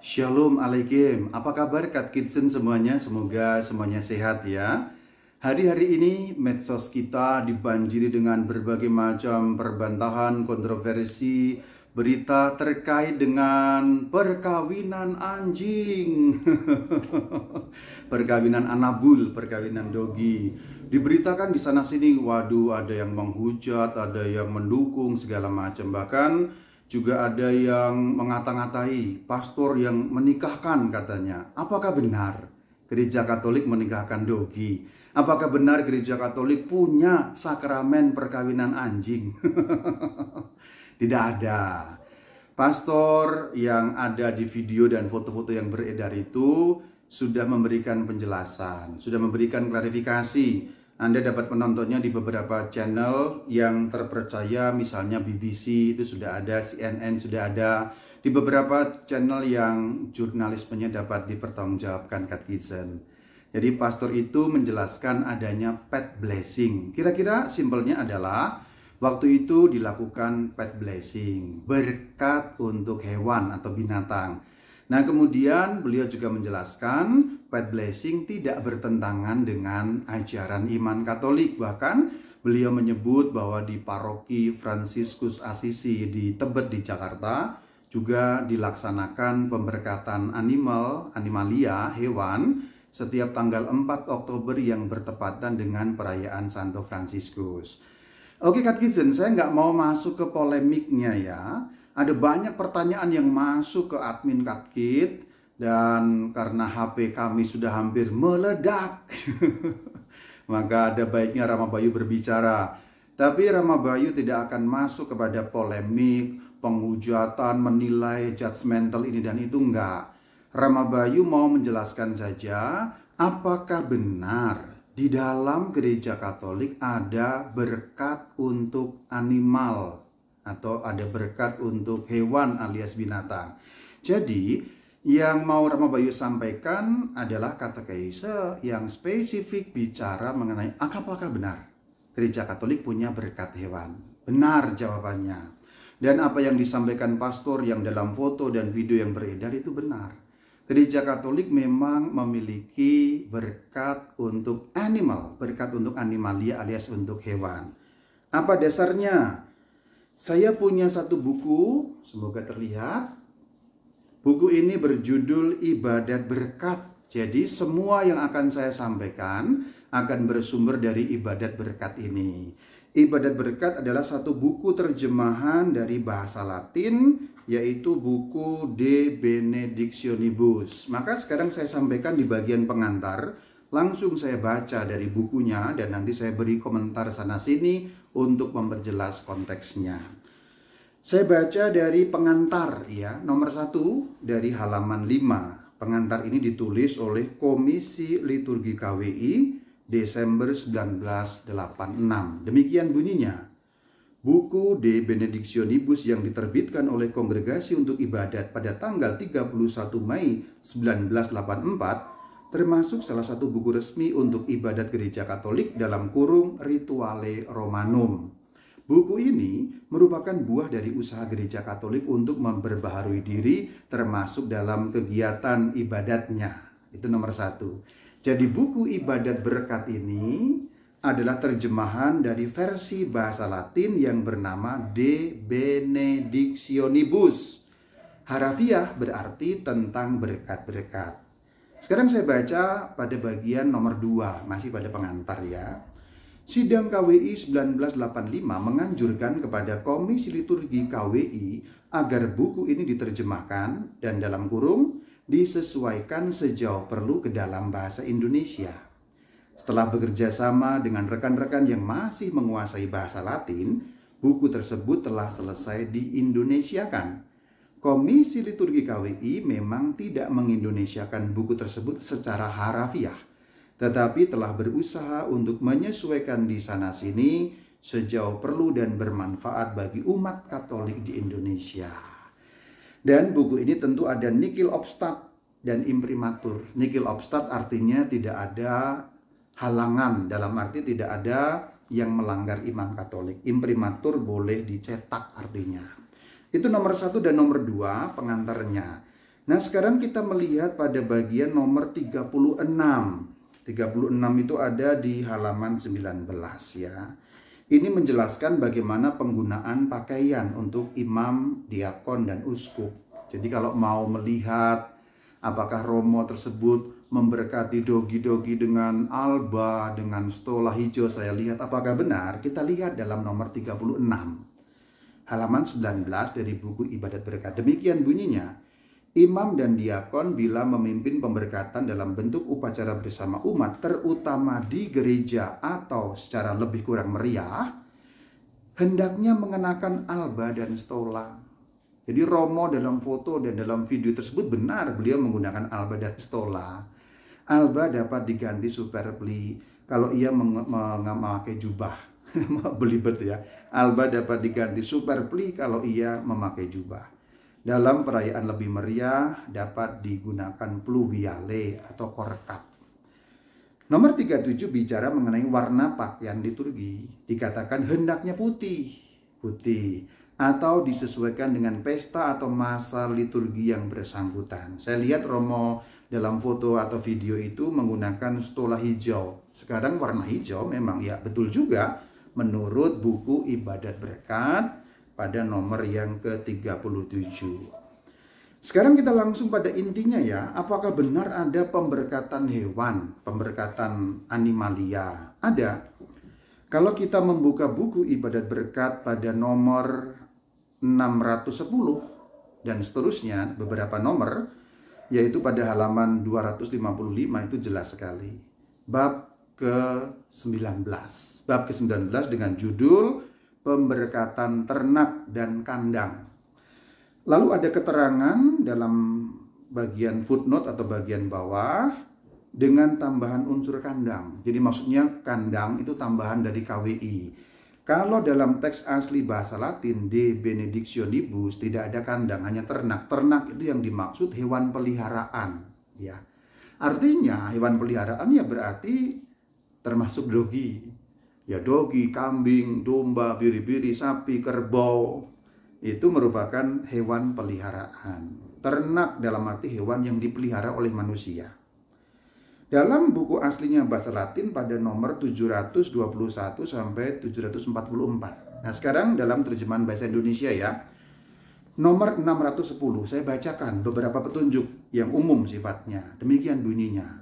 Shalom Alaikum, apa kabar Kat Kitchen semuanya? Semoga semuanya sehat ya. Hari-hari ini medsos kita dibanjiri dengan berbagai macam perbantahan, kontroversi, berita terkait dengan perkawinan anjing. Perkawinan anabul, perkawinan dogi. Diberitakan di sana sini, waduh, ada yang menghujat, ada yang mendukung segala macam. Bahkan juga ada yang mengata-ngatai pastor yang menikahkan katanya. Apakah benar gereja Katolik menikahkan dogi? Apakah benar gereja Katolik punya sakramen perkawinan anjing? Tidak ada. Pastor yang ada di video dan foto-foto yang beredar itu sudah memberikan penjelasan, sudah memberikan klarifikasi. Anda dapat menontonnya di beberapa channel yang terpercaya, misalnya BBC itu sudah ada, CNN sudah ada, di beberapa channel yang jurnalismenya dapat dipertanggungjawabkan Kat Kitchen. Jadi pastor itu menjelaskan adanya pet blessing. Kira-kira simpelnya adalah waktu itu dilakukan pet blessing, berkat untuk hewan atau binatang. Nah, kemudian beliau juga menjelaskan pet blessing tidak bertentangan dengan ajaran iman Katolik. Bahkan beliau menyebut bahwa di paroki Fransiskus Assisi di Tebet di Jakarta juga dilaksanakan pemberkatan animalia, hewan, setiap tanggal 4 Oktober yang bertepatan dengan perayaan Santo Fransiskus. Oke Kat Kitchen, saya nggak mau masuk ke polemiknya ya. Ada banyak pertanyaan yang masuk ke admin Katkit, dan karena HP kami sudah hampir meledak, maka ada baiknya Rama Bayu berbicara. Tapi Rama Bayu tidak akan masuk kepada polemik, penghujatan, menilai, judgmental ini dan itu, enggak. Rama Bayu mau menjelaskan saja apakah benar di dalam gereja Katolik ada berkat untuk animal atau ada berkat untuk hewan alias binatang. Jadi yang mau Rama Bayu sampaikan adalah katekese yang spesifik bicara mengenai apakah benar gereja Katolik punya berkat hewan. Benar jawabannya. Dan apa yang disampaikan pastor yang dalam foto dan video yang beredar itu benar. Gereja Katolik memang memiliki berkat untuk animal, berkat untuk animalia alias untuk hewan. Apa dasarnya? Saya punya satu buku, semoga terlihat. Buku ini berjudul Ibadat Berkat. Jadi semua yang akan saya sampaikan akan bersumber dari ibadat berkat ini. Ibadat Berkat adalah satu buku terjemahan dari bahasa Latin, yaitu buku De Benedictionibus. Maka sekarang saya sampaikan di bagian pengantar, langsung saya baca dari bukunya dan nanti saya beri komentar sana-sini untuk memperjelas konteksnya. Saya baca dari pengantar ya, nomor 1 dari halaman 5. Pengantar ini ditulis oleh Komisi Liturgi KWI Desember 1986. Demikian bunyinya. Buku De Benedictionibus yang diterbitkan oleh Kongregasi untuk Ibadat pada tanggal 31 Mei 1984 termasuk salah satu buku resmi untuk ibadat gereja Katolik dalam kurung Rituale Romanum. Buku ini merupakan buah dari usaha gereja Katolik untuk memperbaharui diri termasuk dalam kegiatan ibadatnya. Itu nomor 1. Jadi buku Ibadat Berkat ini adalah terjemahan dari versi bahasa Latin yang bernama De Benedictionibus. Harafiah berarti tentang berkat-berkat. Sekarang saya baca pada bagian nomor 2, masih pada pengantar ya. Sidang KWI 1985 menganjurkan kepada Komisi Liturgi KWI agar buku ini diterjemahkan dan dalam kurung disesuaikan sejauh perlu ke dalam bahasa Indonesia. Setelah bekerja sama dengan rekan-rekan yang masih menguasai bahasa Latin, buku tersebut telah selesai diindonesiakan. Komisi Liturgi KWI memang tidak mengindonesiakan buku tersebut secara harafiah, tetapi telah berusaha untuk menyesuaikan di sana-sini sejauh perlu dan bermanfaat bagi umat Katolik di Indonesia. Dan buku ini tentu ada nihil obstat dan imprimatur. Nihil obstat artinya tidak ada halangan, dalam arti tidak ada yang melanggar iman Katolik. Imprimatur boleh dicetak artinya. Itu nomor 1 dan nomor 2 pengantarnya. Nah, sekarang kita melihat pada bagian nomor 36. 36 itu ada di halaman 19 ya. Ini menjelaskan bagaimana penggunaan pakaian untuk imam, diakon, dan uskup. Jadi kalau mau melihat apakah romo tersebut memberkati dogi-dogi dengan alba, dengan stola hijau, saya lihat apakah benar, kita lihat dalam nomor 36. Halaman 19 dari buku Ibadat Berkat. Demikian bunyinya, imam dan diakon bila memimpin pemberkatan dalam bentuk upacara bersama umat, terutama di gereja atau secara lebih kurang meriah, hendaknya mengenakan alba dan stola. Jadi romo dalam foto dan dalam video tersebut benar beliau menggunakan alba dan stola. Alba dapat diganti superbly kalau ia memakai jubah. Belibet ya. Alba dapat diganti superbly kalau ia memakai jubah. Dalam perayaan lebih meriah dapat digunakan pluviale atau korkat. Nomor 37 bicara mengenai warna pakaian liturgi. Dikatakan hendaknya putih atau disesuaikan dengan pesta atau masa liturgi yang bersangkutan. Saya lihat romo dalam foto atau video itu menggunakan stola hijau. Sekarang warna hijau memang ya betul juga menurut buku Ibadat Berkat pada nomor yang ke-37. Sekarang kita langsung pada intinya ya. Apakah benar ada pemberkatan hewan, pemberkatan animalia? Ada. Kalau kita membuka buku Ibadat Berkat pada nomor 610 dan seterusnya, beberapa nomor, yaitu pada halaman 255 itu jelas sekali. Bab ke-19. Bab ke-19 dengan judul Pemberkatan ternak dan kandang. Lalu ada keterangan dalam bagian footnote atau bagian bawah dengan tambahan unsur kandang. Jadi maksudnya kandang itu tambahan dari KWI. Kalau dalam teks asli bahasa Latin De Benedictionibus tidak ada kandang, hanya ternak. Ternak itu yang dimaksud hewan peliharaan, ya. Artinya hewan peliharaan ya berarti termasuk dogi. Ya dogi, kambing, domba, biri-biri, sapi, kerbau. Itu merupakan hewan peliharaan. Ternak dalam arti hewan yang dipelihara oleh manusia. Dalam buku aslinya bahasa Latin pada nomor 721 sampai 744. Nah, sekarang dalam terjemahan bahasa Indonesia ya. Nomor 610 saya bacakan beberapa petunjuk yang umum sifatnya. Demikian bunyinya.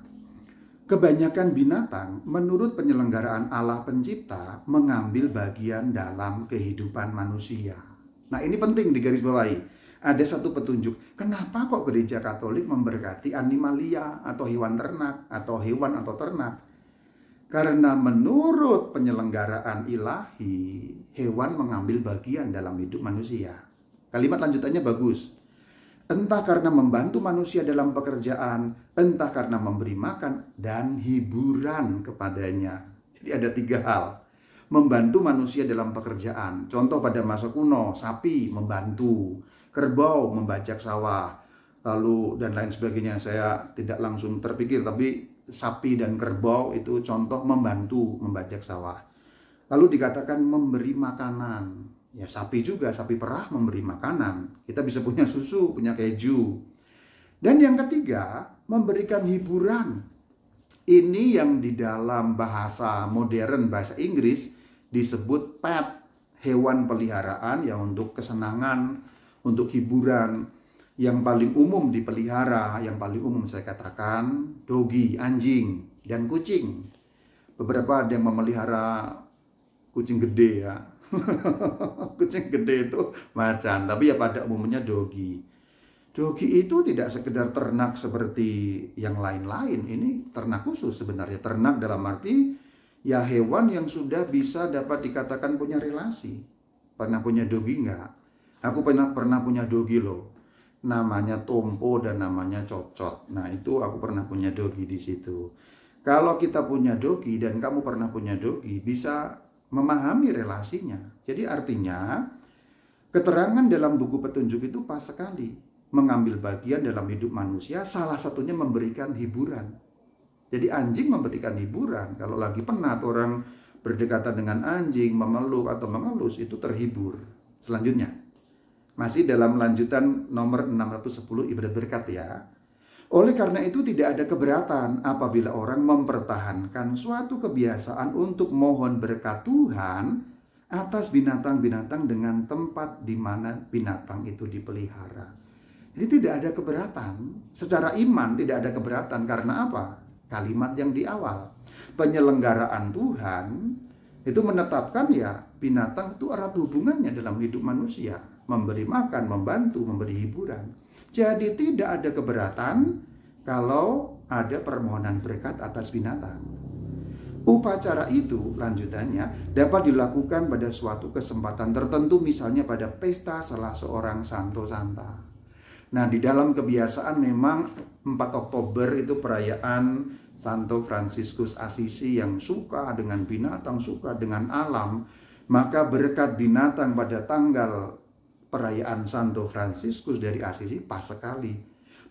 Kebanyakan binatang menurut penyelenggaraan Allah Pencipta mengambil bagian dalam kehidupan manusia. Nah, ini penting digarisbawahi. Ada satu petunjuk. Kenapa kok gereja Katolik memberkati animalia atau hewan ternak atau hewan atau ternak? Karena menurut penyelenggaraan ilahi, hewan mengambil bagian dalam hidup manusia. Kalimat lanjutannya bagus. Entah karena membantu manusia dalam pekerjaan, entah karena memberi makan dan hiburan kepadanya. Jadi ada 3 hal. Membantu manusia dalam pekerjaan. Contoh pada masa kuno, sapi membantu, kerbau membajak sawah, lalu dan lain sebagainya. Saya tidak langsung terpikir, tapi sapi dan kerbau itu contoh membantu membajak sawah. Lalu dikatakan memberi makanan. Ya sapi juga, sapi perah memberi makanan. Kita bisa punya susu, punya keju. Dan yang ketiga, memberikan hiburan. Ini yang di dalam bahasa modern, bahasa Inggris disebut pet, hewan peliharaan yang untuk kesenangan, untuk hiburan. Yang paling umum dipelihara, yang paling umum saya katakan, dogi, anjing, dan kucing. Beberapa ada yang memelihara kucing gede ya. Kucing gede itu macan, tapi ya pada umumnya dogi. Dogi itu tidak sekedar ternak seperti yang lain-lain. Ini ternak khusus sebenarnya. Ternak dalam arti ya hewan yang sudah bisa dapat dikatakan punya relasi. Pernah punya dogi enggak? Aku pernah punya dogi loh. Namanya Tompo dan namanya Cocot. Nah, itu aku pernah punya dogi di situ. Kalau kita punya dogi dan kamu pernah punya dogi, bisa memahami relasinya. Jadi artinya keterangan dalam buku petunjuk itu pas sekali. Mengambil bagian dalam hidup manusia, salah satunya memberikan hiburan. Jadi anjing memberikan hiburan. Kalau lagi penat orang berdekatan dengan anjing, memeluk atau mengelus, itu terhibur. Selanjutnya, Masih dalam lanjutan nomor 610 ibadat berkat ya. Oleh karena itu tidak ada keberatan apabila orang mempertahankan suatu kebiasaan untuk mohon berkat Tuhan atas binatang-binatang dengan tempat di mana binatang itu dipelihara. Jadi tidak ada keberatan. Secara iman tidak ada keberatan. Karena apa? Kalimat yang di awal. Penyelenggaraan Tuhan itu menetapkan ya binatang itu erat hubungannya dalam hidup manusia. Memberi makan, membantu, memberi hiburan. Jadi tidak ada keberatan kalau ada permohonan berkat atas binatang. Upacara itu lanjutannya dapat dilakukan pada suatu kesempatan tertentu, misalnya pada pesta salah seorang santo santa. Nah, di dalam kebiasaan memang 4 Oktober itu perayaan Santo Fransiskus Assisi yang suka dengan binatang, suka dengan alam. Maka berkat binatang pada tanggal perayaan Santo Fransiskus dari Assisi pas sekali.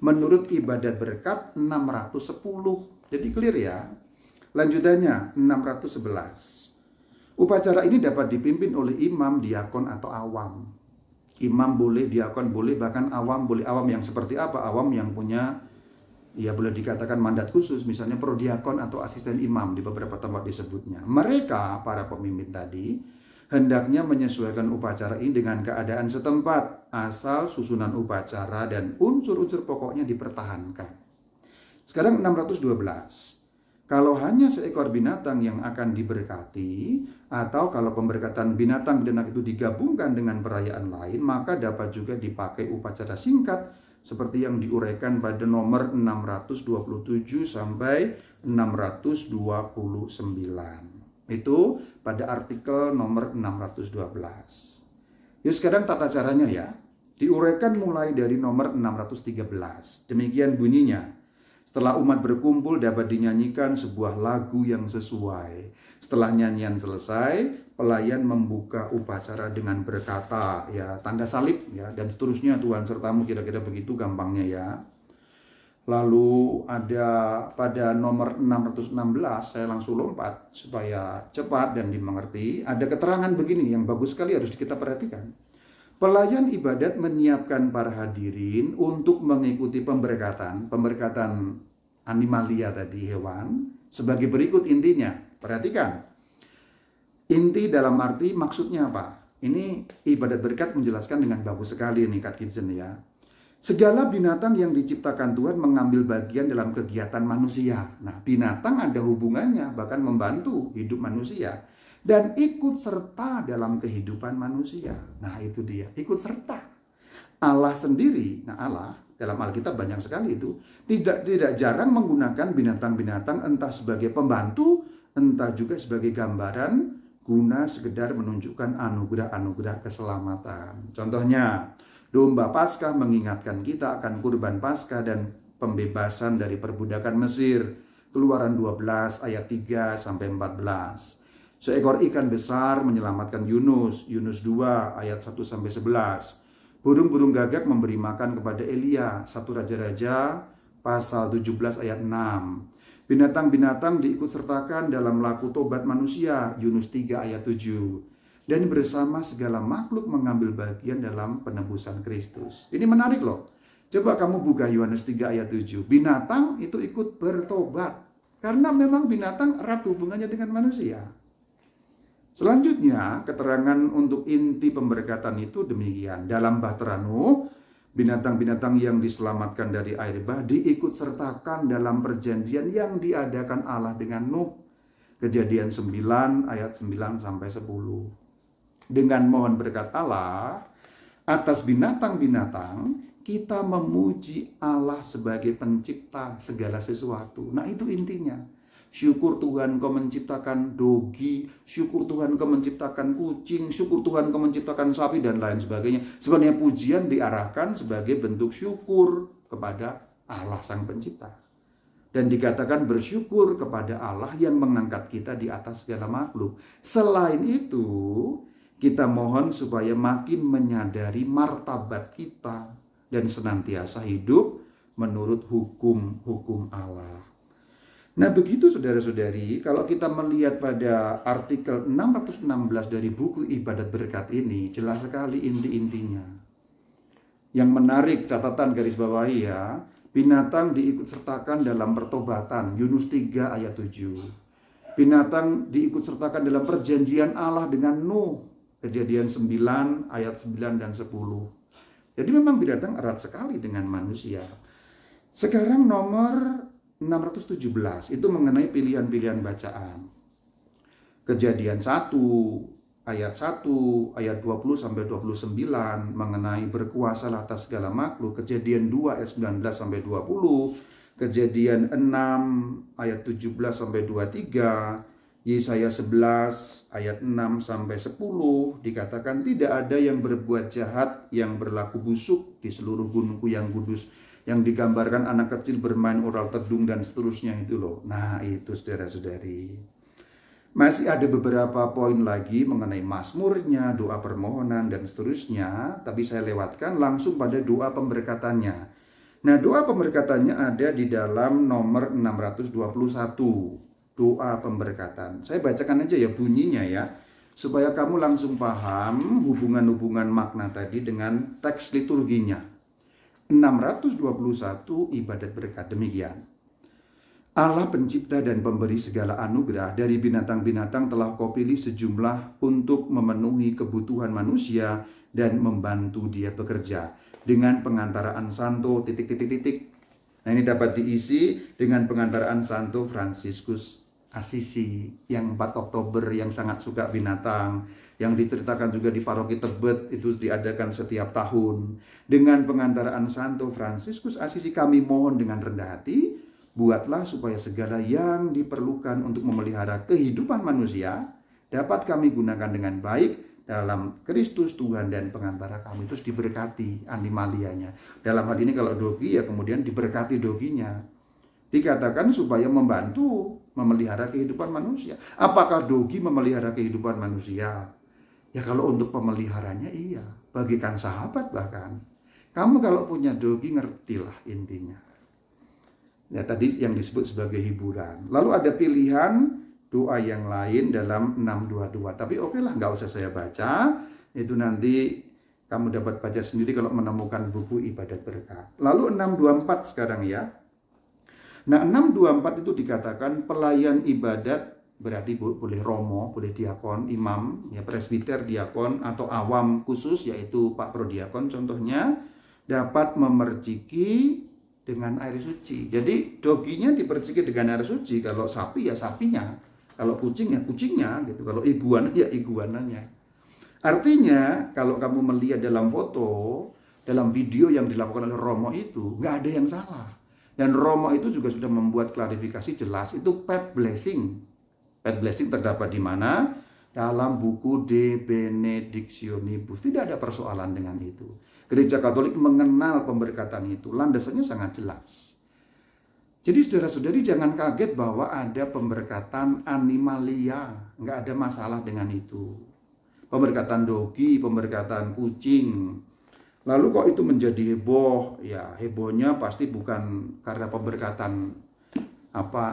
Menurut ibadat berkat 610. Jadi clear ya. Lanjutannya 611. Upacara ini dapat dipimpin oleh imam, diakon atau awam. Imam boleh, diakon boleh, bahkan awam boleh. Awam yang seperti apa? Awam yang punya, ya boleh dikatakan mandat khusus, misalnya prodiakon atau asisten imam di beberapa tempat disebutnya. Mereka, para pemimpin tadi, hendaknya menyesuaikan upacara ini dengan keadaan setempat, asal susunan upacara dan unsur-unsur pokoknya dipertahankan. Sekarang 612. Kalau hanya seekor binatang yang akan diberkati, atau kalau pemberkatan binatang-binatang itu digabungkan dengan perayaan lain, maka dapat juga dipakai upacara singkat seperti yang diuraikan pada nomor 627 sampai 629. Itu pada artikel nomor 612. Yuk sekarang tata caranya ya. Diuraikan mulai dari nomor 613. Demikian bunyinya. Setelah umat berkumpul dapat dinyanyikan sebuah lagu yang sesuai. Setelah nyanyian selesai, pelayan membuka upacara dengan berkata, ya tanda salib ya dan seterusnya, Tuhan sertamu, kira-kira begitu gampangnya ya. Lalu ada pada nomor 616, saya langsung lompat supaya cepat dan dimengerti. Ada keterangan begini yang bagus sekali, harus kita perhatikan. Pelayan ibadat menyiapkan para hadirin untuk mengikuti pemberkatan animalia tadi, hewan, sebagai berikut intinya. Perhatikan. Inti dalam arti maksudnya apa? Ini ibadat berkat menjelaskan dengan bagus sekali nih Catechism ya. Segala binatang yang diciptakan Tuhan mengambil bagian dalam kegiatan manusia. Nah, binatang ada hubungannya, bahkan membantu hidup manusia. Dan ikut serta dalam kehidupan manusia. Nah, itu dia, ikut serta. Allah sendiri, nah Allah dalam Alkitab banyak sekali itu, tidak jarang menggunakan binatang-binatang entah sebagai pembantu, entah juga sebagai gambaran, guna sekedar menunjukkan anugerah-anugerah keselamatan. Contohnya, domba Paskah mengingatkan kita akan kurban Paskah dan pembebasan dari perbudakan Mesir. Keluaran 12 ayat 3 sampai 14. Seekor ikan besar menyelamatkan Yunus, Yunus 2 ayat 1 sampai 11. Burung-burung gagak memberi makan kepada Elia, 1 Raja-Raja pasal 17 ayat 6. Binatang-binatang diikutsertakan dalam laku tobat manusia, Yunus 3 ayat 7. Dan bersama segala makhluk mengambil bagian dalam penebusan Kristus. Ini menarik loh. Coba kamu buka Yohanes 3 ayat 7. Binatang itu ikut bertobat. Karena memang binatang erat hubungannya dengan manusia. Selanjutnya, keterangan untuk inti pemberkatan itu demikian. Dalam Bahtera Nuh, binatang-binatang yang diselamatkan dari air bah diikut sertakan dalam perjanjian yang diadakan Allah dengan Nuh. Kejadian 9 ayat 9 sampai 10. Dengan mohon berkat Allah atas binatang-binatang, kita memuji Allah sebagai pencipta segala sesuatu. Nah, itu intinya. Syukur Tuhan kau menciptakan dogi, syukur Tuhan kau menciptakan kucing, syukur Tuhan kau menciptakan sapi, dan lain sebagainya. Sebenarnya pujian diarahkan sebagai bentuk syukur kepada Allah Sang Pencipta. Dan dikatakan bersyukur kepada Allah yang mengangkat kita di atas segala makhluk. Selain itu, kita mohon supaya makin menyadari martabat kita dan senantiasa hidup menurut hukum-hukum Allah. Nah, begitu saudara-saudari, kalau kita melihat pada artikel 616 dari buku Ibadat Berkat ini, jelas sekali inti-intinya. Yang menarik catatan garis bawahi ya, binatang diikut sertakan dalam pertobatan, Yunus 3 ayat 7. Binatang diikut sertakan dalam perjanjian Allah dengan Nuh, Kejadian 9 ayat 9 dan 10. Jadi memang binatang erat sekali dengan manusia. Sekarang nomor 617 itu mengenai pilihan-pilihan bacaan. Kejadian 1 ayat 1, ayat 20 sampai 29 mengenai berkuasa atas segala makhluk. Kejadian 2 ayat 19 sampai 20, Kejadian 6 ayat 17 sampai 23, Yesaya 11 ayat 6 sampai 10 dikatakan tidak ada yang berbuat jahat yang berlaku busuk di seluruh gunungku yang kudus, yang digambarkan anak kecil bermain oral tedung dan seterusnya itu loh. Nah itu saudara-saudari. Masih ada beberapa poin lagi mengenai mazmurnya, doa permohonan dan seterusnya, tapi saya lewatkan langsung pada doa pemberkatannya. Nah doa pemberkatannya ada di dalam nomor 621. Doa pemberkatan. Saya bacakan aja ya bunyinya ya, supaya kamu langsung paham hubungan-hubungan makna tadi dengan teks liturginya. 621 ibadat berkat demikian. Allah pencipta dan pemberi segala anugerah, dari binatang-binatang telah Kau pilih sejumlah untuk memenuhi kebutuhan manusia dan membantu dia bekerja dengan pengantaraan Santo ... Nah ini dapat diisi dengan pengantaraan Santo Fransiskus Asisi yang 4 Oktober yang sangat suka binatang, yang diceritakan juga di paroki Tebet, itu diadakan setiap tahun. Dengan pengantaraan Santo Fransiskus Asisi kami mohon dengan rendah hati, buatlah supaya segala yang diperlukan untuk memelihara kehidupan manusia dapat kami gunakan dengan baik dalam Kristus Tuhan dan pengantara kami. Terus diberkati animalianya. Dalam hal ini kalau dogi ya kemudian diberkati doginya. Dikatakan supaya membantu memelihara kehidupan manusia. Apakah dogi memelihara kehidupan manusia? Ya kalau untuk pemeliharanya iya. Bagikan sahabat bahkan. Kamu kalau punya dogi ngertilah intinya. Ya tadi yang disebut sebagai hiburan. Lalu ada pilihan doa yang lain dalam 622. Tapi oke lah, nggak usah saya baca. Itu nanti kamu dapat baca sendiri kalau menemukan buku ibadat berkat. Lalu 624 sekarang ya. Nah 624 itu dikatakan pelayan ibadat, berarti boleh romo, boleh diakon, imam, ya presbiter, diakon, atau awam khusus yaitu Pak Prodiakon contohnya, dapat memerciki dengan air suci. Jadi doginya diperciki dengan air suci, kalau sapi ya sapinya, kalau kucing ya kucingnya gitu, kalau iguana ya iguananya. Artinya kalau kamu melihat dalam foto, dalam video yang dilakukan oleh romo itu nggak ada yang salah. Dan romo itu juga sudah membuat klarifikasi jelas, itu pet blessing. Pet blessing terdapat di mana? Dalam buku De Benedictionibus. Tidak ada persoalan dengan itu. Gereja Katolik mengenal pemberkatan itu, landasannya sangat jelas. Jadi saudara-saudari jangan kaget bahwa ada pemberkatan animalia, nggak ada masalah dengan itu. Pemberkatan dogi, pemberkatan kucing. Lalu kok itu menjadi heboh? Ya hebohnya pasti bukan karena pemberkatan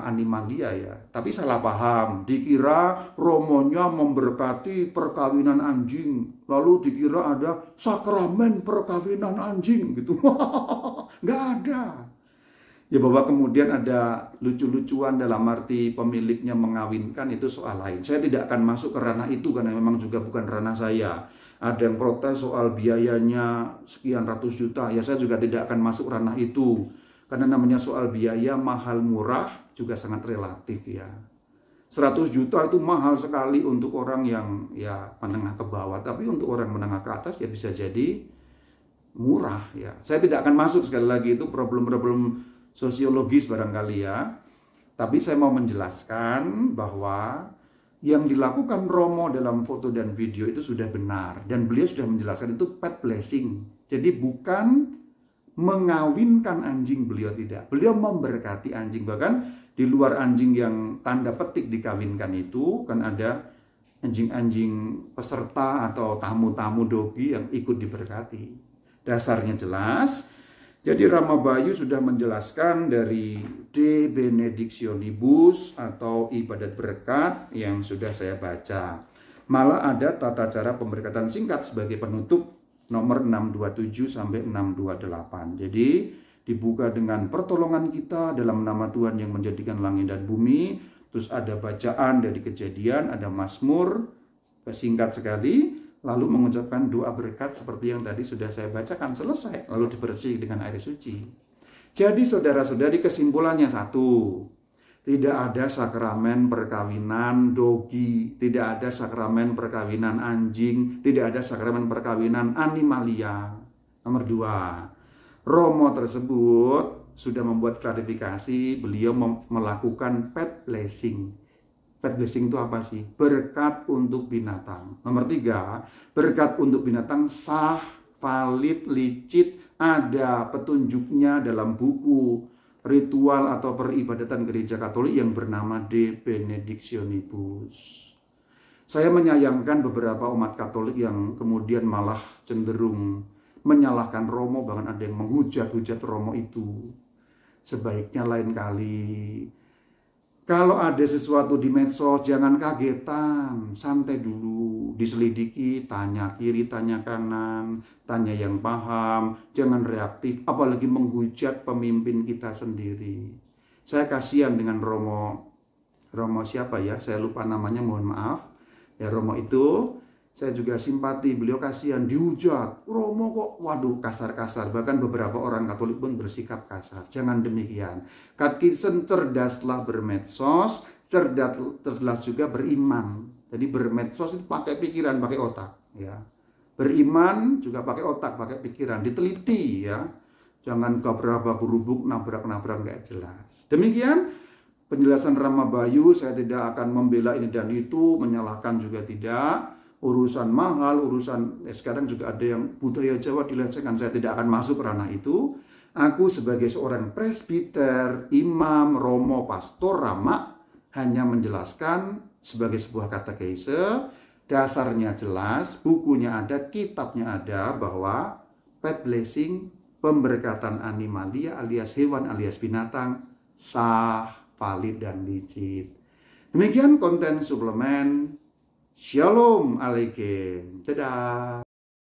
animalia ya, tapi salah paham. Dikira romonya memberkati perkawinan anjing, lalu dikira ada sakramen perkawinan anjing gitu. Nggak ada. Ya bahwa kemudian ada lucu-lucuan dalam arti pemiliknya mengawinkan itu soal lain. Saya tidak akan masuk ke ranah itu karena memang juga bukan ranah saya. Ada yang protes soal biayanya sekian ratus juta. Ya saya juga tidak akan masuk ranah itu. Karena namanya soal biaya mahal murah juga sangat relatif ya. 100 juta itu mahal sekali untuk orang yang ya menengah ke bawah. Tapi untuk orang menengah ke atas ya bisa jadi murah ya. Saya tidak akan masuk sekali lagi itu problem-problem sosiologis barangkali ya. Tapi saya mau menjelaskan bahwa yang dilakukan Romo dalam foto dan video itu sudah benar. Dan beliau sudah menjelaskan itu pet blessing. Jadi bukan mengawinkan anjing, beliau tidak. Beliau memberkati anjing. Bahkan di luar anjing yang tanda petik dikawinkan itu, kan ada anjing-anjing peserta atau tamu-tamu dogi yang ikut diberkati. Dasarnya jelas. Jadi Rama Bayu sudah menjelaskan dari De Benedictionibus atau ibadat berkat yang sudah saya baca. Malah ada tata cara pemberkatan singkat sebagai penutup nomor 627 sampai 628. Jadi dibuka dengan pertolongan kita dalam nama Tuhan yang menjadikan langit dan bumi. Terus ada bacaan dari Kejadian, ada Mazmur, singkat sekali, lalu mengucapkan doa berkat seperti yang tadi sudah saya bacakan, selesai, lalu dibersih dengan air suci. Jadi saudara-saudari, kesimpulannya satu, tidak ada sakramen perkawinan dogi, tidak ada sakramen perkawinan anjing, tidak ada sakramen perkawinan animalia. Nomor dua, Romo tersebut sudah membuat klarifikasi, beliau melakukan pet blessing. Pet blessing itu apa sih? Berkat untuk binatang. Nomor tiga, berkat untuk binatang sah, valid, licit, ada petunjuknya dalam buku ritual atau peribadatan gereja Katolik yang bernama De Benedictionibus. Saya menyayangkan beberapa umat Katolik yang kemudian malah cenderung menyalahkan Romo, bahkan ada yang menghujat-hujat Romo itu. Sebaiknya lain kali, kalau ada sesuatu di medsos, jangan kagetan, santai dulu, diselidiki, tanya kiri, tanya kanan, tanya yang paham, jangan reaktif, apalagi menghujat pemimpin kita sendiri. Saya kasihan dengan Romo siapa ya, saya lupa namanya, mohon maaf. Ya Romo itu, saya juga simpati, beliau kasihan, dihujat, Romo kok, waduh kasar-kasar, bahkan beberapa orang Katolik pun bersikap kasar. Jangan demikian. Katekisen cerdaslah bermedsos, cerdas juga beriman. Jadi bermedsos itu pakai pikiran, pakai otak. Ya. Beriman juga pakai otak, pakai pikiran, diteliti ya. Jangan gabrak gerubuk, nabrak-nabrak nggak jelas. Demikian penjelasan Rama Bayu, saya tidak akan membela ini dan itu, menyalahkan juga tidak. Urusan mahal, urusan sekarang juga ada yang budaya Jawa dilecehkan, saya tidak akan masuk ranah itu. Aku sebagai seorang presbiter, imam, romo, pastor, rama, hanya menjelaskan sebagai sebuah katekese, dasarnya jelas, bukunya ada, kitabnya ada, bahwa pet blessing, pemberkatan animalia alias hewan alias binatang, sah, valid, dan licit. Demikian konten suplemen. Shalom Alaikum. Dadah.